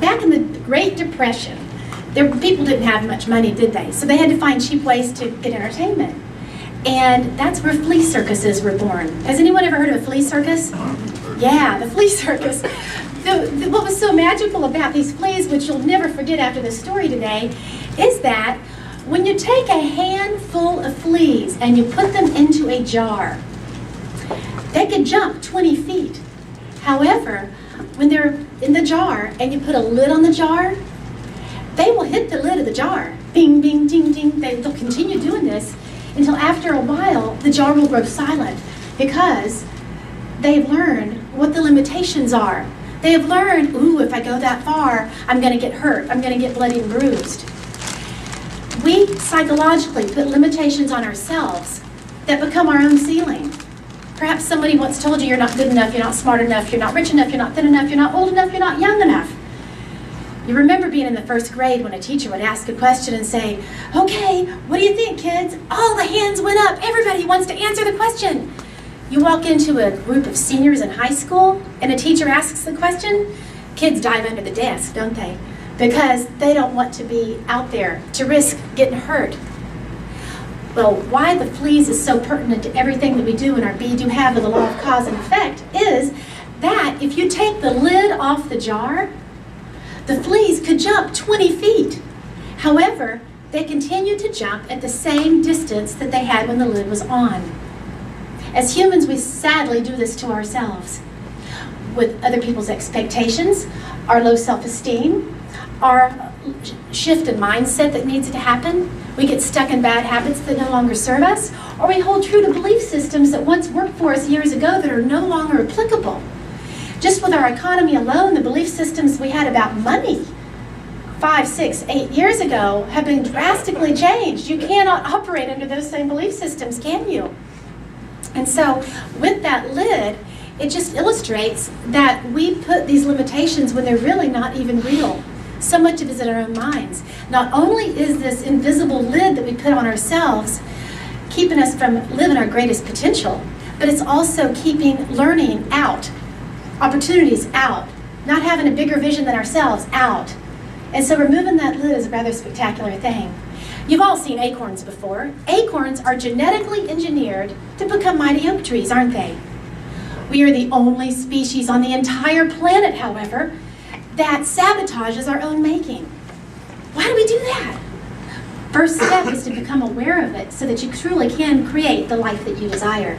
Back in the Great Depression, people didn't have much money, did they? So they had to find cheap ways to get entertainment. And that's where flea circuses were born. Has anyone ever heard of a flea circus? Yeah, the flea circus. What was so magical about these fleas, which you'll never forget after this story today, is that when you take a handful of fleas and you put them into a jar, they could jump 20 feet. However, when they're in the jar and you put a lid on the jar, they will hit the lid of the jar. Bing, bing, ding, ding. They'll continue doing this until after a while the jar will grow silent because they've learned what the limitations are. They have learned, ooh, if I go that far, I'm going to get hurt. I'm going to get bloody and bruised. We psychologically put limitations on ourselves that become our own ceiling. Perhaps somebody once told you you're not good enough, you're not smart enough, you're not rich enough, you're not thin enough, you're not old enough, you're not young enough. You remember being in the first grade when a teacher would ask a question and say, okay, what do you think, kids? All the hands went up. Everybody wants to answer the question. You walk into a group of seniors in high school and a teacher asks the question, kids dive under the desk, don't they? Because they don't want to be out there to risk getting hurt. Well, why the fleas is so pertinent to everything that we do in our Be, Do, Have of the law of cause and effect is that if you take the lid off the jar, the fleas could jump 20 feet. However, they continue to jump at the same distance that they had when the lid was on. As humans, we sadly do this to ourselves with other people's expectations, our low self-esteem, our shift in mindset that needs to happen. We get stuck in bad habits that no longer serve us, or we hold true to belief systems that once worked for us years ago that are no longer applicable. Just with our economy alone, the belief systems we had about money 5, 6, 8 years ago have been drastically changed. You cannot operate under those same belief systems, can you? And so with that lid, it just illustrates that we put these limitations when they're really not even real. So much of it is in our own minds. Not only is this invisible lid that we put on ourselves keeping us from living our greatest potential, but it's also keeping learning out, opportunities out, not having a bigger vision than ourselves out. And so removing that lid is a rather spectacular thing. You've all seen acorns before. Acorns are genetically engineered to become mighty oak trees, aren't they? We are the only species on the entire planet, however, that sabotages our own making. Why do we do that? First step is to become aware of it so that you truly can create the life that you desire.